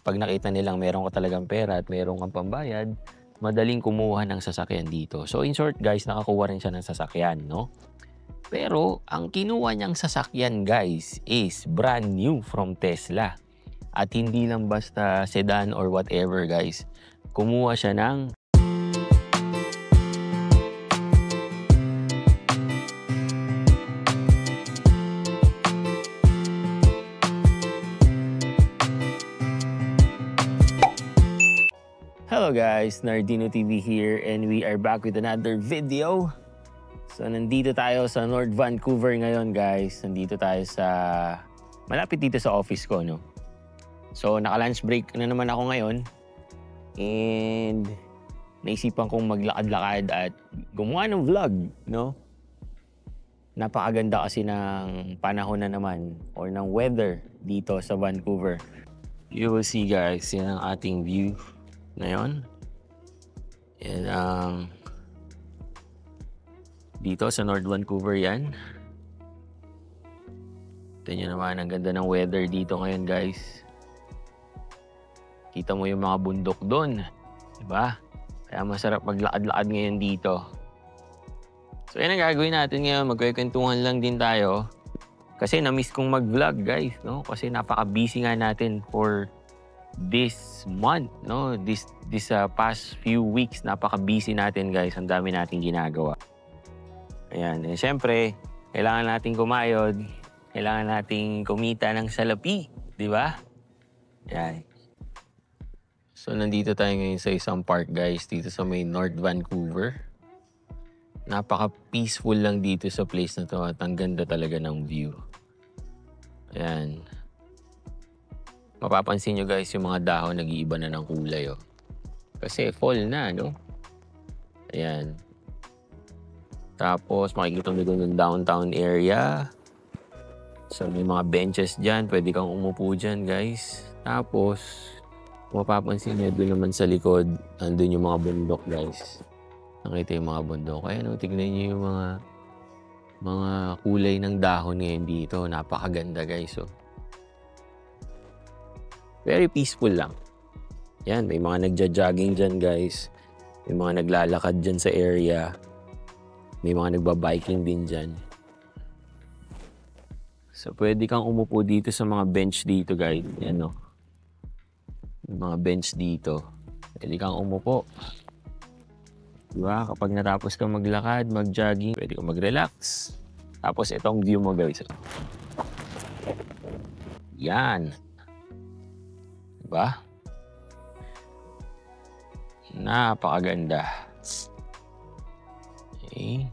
pag nakita nilang meron ka talagang pera at meron kang pambayad, madaling kumuha ng sasakyan dito. So in short guys, nakakuha rin siya ng sasakyan, no? Pero ang kinuha niyang sasakyan guys is brand new from Tesla. At hindi lang basta sedan or whatever guys. Kumuha siya ng Hello guys, Nardino TV here and we are back with another video. So nandito tayo sa North Vancouver ngayon guys. Nandito tayo sa malapit dito sa office ko, no. So naka-lunch break na naman ako ngayon. And naisipan kong maglakad-lakad at gumawa ng vlog, no. Napakaganda kasi ng panahon na naman or ng weather dito sa Vancouver. You will see guys, yan ang ating view ngayon. Yan dito sa North Vancouver yan. Ito nyo naman, ang ganda ng weather dito ngayon guys. Kita mo yung mga bundok doon, diba? Kaya masarap maglakad-lakad ngayon dito. So yan ang gagawin natin ngayon, magkwentuhan lang din tayo. Kasi na-miss kong mag-vlog guys, no? Kasi napaka-busy nga natin for this month, no? This past few weeks, napaka-busy natin guys. Ang dami nating ginagawa. Ayan, eh, syempre, kailangan nating kumayod. Kailangan nating kumita ng salapi, di ba? Ayan. So, nandito tayo ngayon sa isang park guys, dito sa may North Vancouver. Napaka-peaceful lang dito sa place na to at ang ganda talaga ng view. Ayan. Mapapansin nyo guys, yung mga dahon nag-iiba na ng kulay, oh. Kasi fall na, no? Ayan. Tapos, makikita mo doon yung downtown area. So, may mga benches dyan. Pwede kang umupo dyan, guys. Tapos, mapapansin nyo doon naman sa likod, andun yung mga bundok, guys. Nakita yung mga bundok. Ayan, tignan nyo yung mga kulay ng dahon ngayon dito. Napakaganda, guys, oh. Very peaceful lang. Yan, may mga nagja-jogging dyan guys. May mga naglalakad dyan sa area. May mga nagbabiking din dyan. So, pwede kang umupo dito sa mga bench dito guys. Yan o. Yung mga bench dito. Pwede kang umupo. Diba? Kapag natapos kang maglakad, mag-jogging, pwede kang mag-relax. Tapos, itong view mo guys. Yan. Diba? Napakaganda. Okay.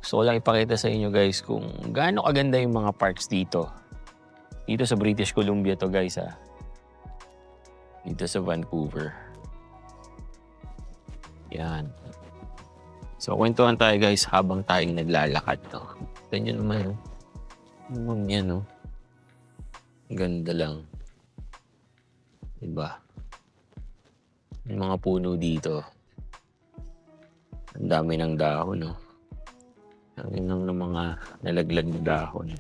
So, lang ipakita sa inyo guys kung gaano kaganda yung mga parks dito. Dito sa British Columbia to guys, ha. Dito sa Vancouver. Yan. So, kwentuhan tayo guys habang tayong naglalakad, no. Tignan nyo naman, no. Yan, no. Ganda lang. Diba? May mga puno dito. Ang dami ng dahon, no? Ang inang ng mga nalaglag na dahon.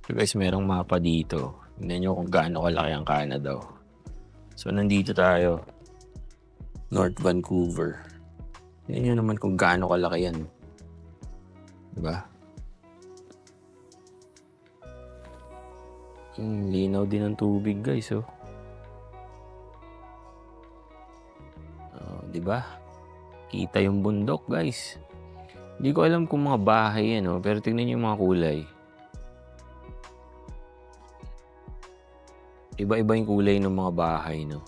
So guys, merong mapa dito. Tignan nyo kung gaano kalaki ang Canada. So, nandito tayo. North Vancouver. Tignan nyo naman kung gaano kalaki yan. Diba? Linaw din ng tubig guys, oh. Diba? Kita yung bundok guys. Hindi ko alam kung mga bahay yan, oh. Pero tingnan niyo yung mga kulay. Iba-iba yung kulay ng mga bahay, no?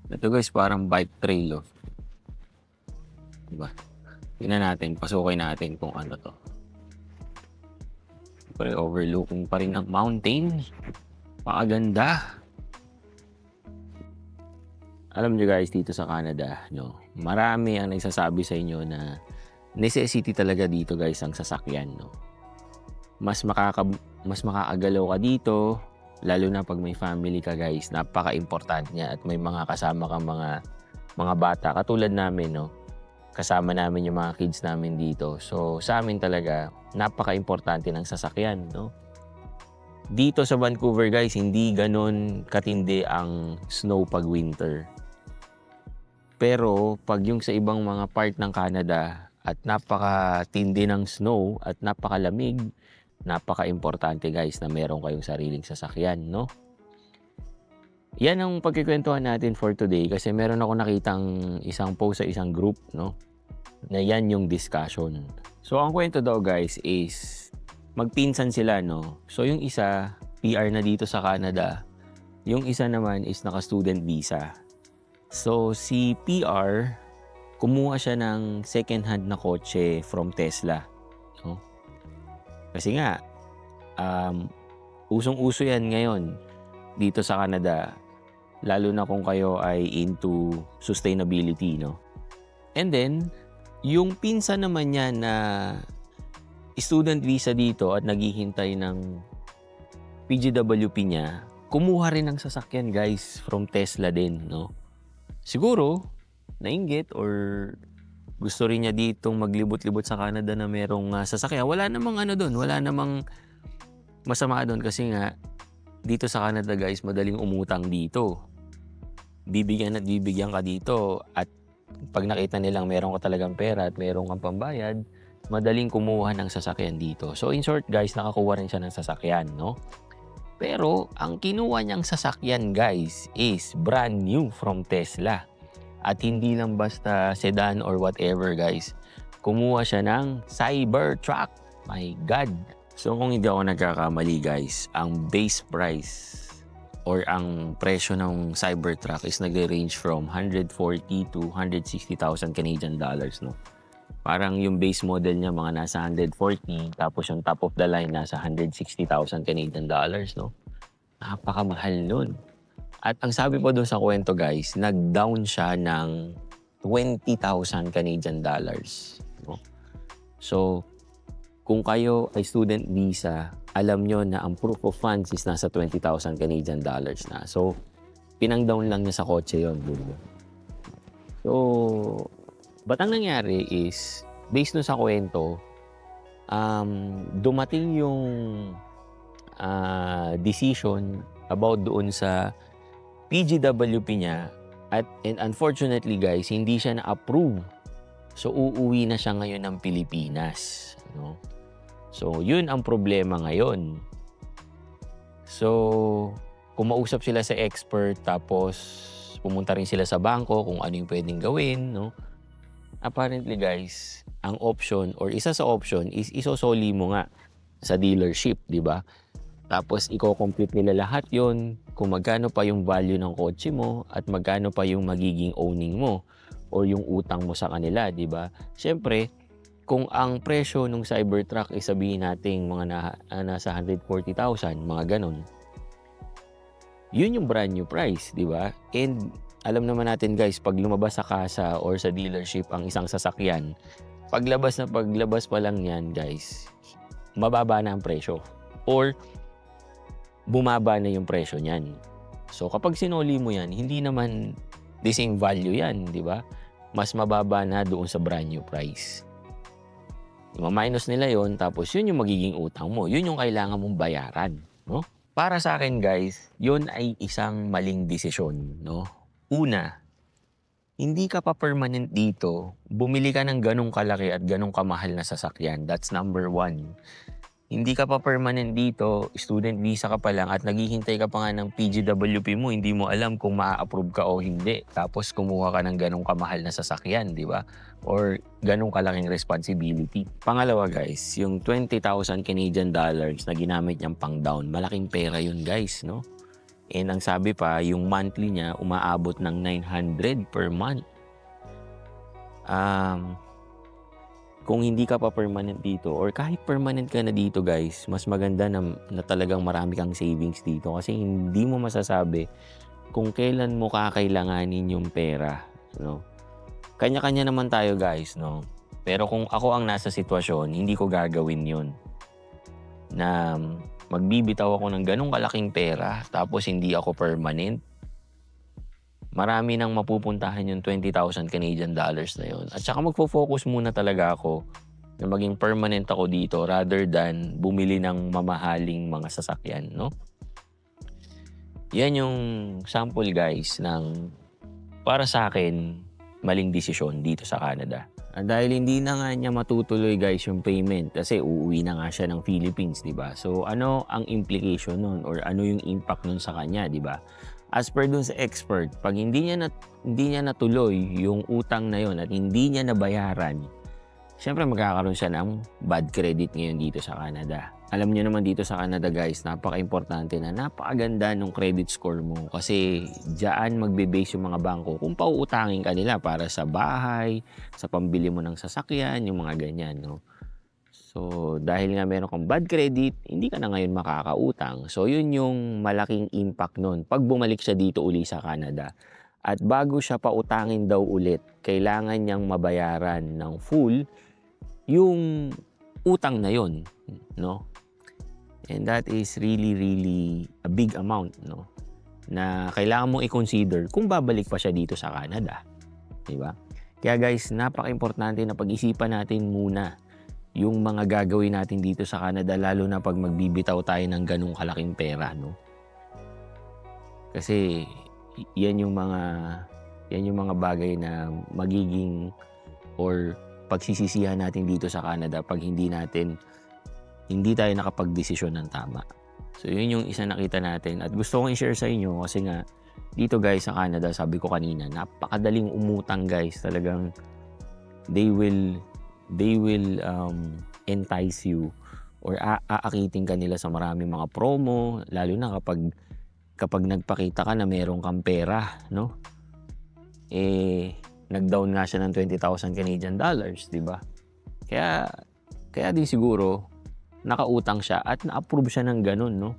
Ito guys, parang bike trail, oh. Diba? Tingnan natin, pasukin natin kung ano to. Pero overlooking pa rin ang mountain. Pakaganda. Alam nyo guys, dito sa Canada, no, marami ang nagsasabi sa inyo na necessity talaga dito guys ang sasakyan, no. Mas makakagalaw ka dito, Lalo na pag may family ka guys, napaka-importante niya at may mga kasama kang mga bata. Katulad namin, no? Kasama namin yung mga kids namin dito. So, sa amin talaga, napaka-importante ng sasakyan, no? Dito sa Vancouver guys, hindi ganon katindi ang snow pag winter. Pero pag yung sa ibang mga part ng Canada at napakatindi ng snow at napakalamig, napaka-importante guys na meron kayong sariling sasakyan, no? Yan ang pagkikwentuhan natin for today kasi meron ako nakitang isang post sa isang group, no? Na yan yung discussion. So ang kwento daw guys is magpinsan sila, no? So yung isa, PR na dito sa Canada. Yung isa naman is naka-student visa. So si PR, kumuha siya ng second-hand na kotse from Tesla. No? Kasi nga, usong-uso yan ngayon dito sa Canada. Lalo na kung kayo ay into sustainability, no? And then, yung pinsan naman niya na student visa dito at naghihintay ng PGWP niya, kumuha rin ng sasakyan guys from Tesla din, no? Siguro, nainggit or gusto rin niya ditong maglibot-libot sa Canada na merong sasakyan. Wala namang ano doon, wala namang masama doon kasi nga dito sa Canada guys, madaling umutang dito. Bibigyan at bibigyan ka dito at pag nakita nilang meron ka talagang pera at meron kang pambayad, madaling kumuha ng sasakyan dito. So in short guys, nakakuha rin siya ng sasakyan, no? Pero ang kinuha niyang sasakyan guys is brand new from Tesla. At hindi lang basta sedan or whatever guys. Kumuha siya ng Cybertruck. My God! So kung hindi ako nagkakamali guys, ang base price or ang presyo ng Cybertruck is nagre-range from 140 to 160,000 Canadian dollars, no? Parang yung base model niya mga nasa 140, tapos yung top of the line nasa 160,000 Canadian dollars, no? Napakamahal nun. At ang sabi po doon sa kwento guys, nag-down siya ng 20,000 Canadian dollars, no? So, kung kayo ay student visa, alam nyo na ang proof of funds is nasa 20,000 Canadian dollars na. So, pinang-down lang niya sa kotse yun. So, ba't ang nangyari is, based no sa kwento, dumating yung decision about doon sa PGWP niya and unfortunately guys, hindi siya na-approve. So, uuwi na siya ngayon ng Pilipinas. No? So, yun ang problema ngayon. So, kumausap sila sa expert tapos pumunta rin sila sa bangko kung ano yung pwedeng gawin, no? Apparently guys, ang option or isa sa option is isosoli mo nga sa dealership, di ba? Tapos i-compute nila lahat yon kung magkano pa yung value ng kotse mo at magkano pa yung magiging owning mo or yung utang mo sa kanila, di ba? Siyempre, kung ang presyo ng Cybertruck ay sabihin nating mga nasa 140,000, mga ganon, yun yung brand new price, di ba? And alam naman natin guys, pag lumabas sa kasa or sa dealership ang isang sasakyan, paglabas pa lang yan guys, mababa na ang presyo or bumaba na yung presyo niyan. So kapag sinoli mo yan, hindi naman the same value yan, di ba? Mas mababa na doon sa brand new price. I-minus nila yon, tapos yun yung magiging utang mo. Yun yung kailangan mong bayaran, no? Para sa akin guys, yun ay isang maling desisyon, no? Una, hindi ka pa permanent dito, bumili ka ng ganong kalaki at ganong kamahal na sasakyan. That's number one. Hindi ka pa permanent dito, student visa ka pa lang at naghihintay ka pa nga ng PGWP mo, hindi mo alam kung maa-approve ka o hindi. Tapos kumuha ka ng ganong kamahal na sasakyan, di ba? Or ganong kalaking responsibility. Pangalawa guys, yung 20,000 Canadian dollars na ginamit niyang pang down, malaking pera yun guys, no? And ang sabi pa, yung monthly niya umaabot ng 900 per month. Kung hindi ka pa permanent dito or kahit permanent ka na dito guys, mas maganda na talagang marami kang savings dito kasi hindi mo masasabi kung kailan mo kakailanganin yung pera, no? Kanya-kanya naman tayo guys, no? Pero kung ako ang nasa sitwasyon, hindi ko gagawin yun. Na magbibitaw ako ng ganong kalaking pera tapos hindi ako permanent, marami nang mapupuntahan yung 20,000 Canadian dollars na yun. At saka magfo-focus muna talaga ako na maging permanent ako dito rather than bumili ng mamahaling mga sasakyan, no? Yan yung sample guys ng para sa akin maling desisyon dito sa Canada. Dahil hindi na nga niya matutuloy guys yung payment kasi uuwi na nga siya ng Philippines, di ba? So ano ang implication nun or ano yung impact nun sa kanya, di ba? As per dun sa expert, pag hindi niya natuloy yung utang na yon at hindi niya nabayaran, syempre magkakaroon siya ng bad credit ngayon dito sa Canada. Alam niyo naman dito sa Canada guys, napaka-importante na napakaganda ng credit score mo kasi diyan magbe-base yung mga bangko kung pauutangin ka nila para sa bahay, sa pambili mo ng sasakyan, yung mga ganyan, no? So, dahil nga meron kang bad credit, hindi ka na ngayon makakautang. So, yun yung malaking impact nun pag bumalik siya dito uli sa Canada. At bago siya pautangin daw ulit, kailangan niyang mabayaran ng full yung utang na yon, no? And that is really a big amount, no? Na kailangan mong i-consider kung babalik pa siya dito sa Canada, di ba? Kaya guys, napaka-importante na pag-isipan natin muna yung mga gagawin natin dito sa Canada, lalo na pag magbibitaw tayo ng ganung kalaking pera, no? Kasi yan yung mga bagay na magiging or pagsisisihan natin dito sa Canada pag hindi tayo nakapagdesisyon ng tama. So yun yung isa nakita natin at gusto kong i-share sa inyo kasi nga dito guys sa Canada, sabi ko kanina, napakadaling umutang guys. Talagang they will entice you or aakitin ka nila sa maraming mga promo, lalo na kapag nagpakita ka na meron kang pera, no? Nag-down nga siya ng 20,000 Canadian dollars, di ba? Kaya din siguro nakautang siya at na-approve siya ng ganun, no?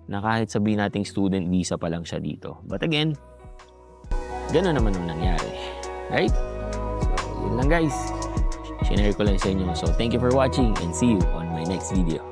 Na kahit sabihin nating student visa pa lang siya dito. But again, ganun naman ang nangyari. Right? So, yun lang guys. Sinare ko lang sa inyo. So, thank you for watching and see you on my next video.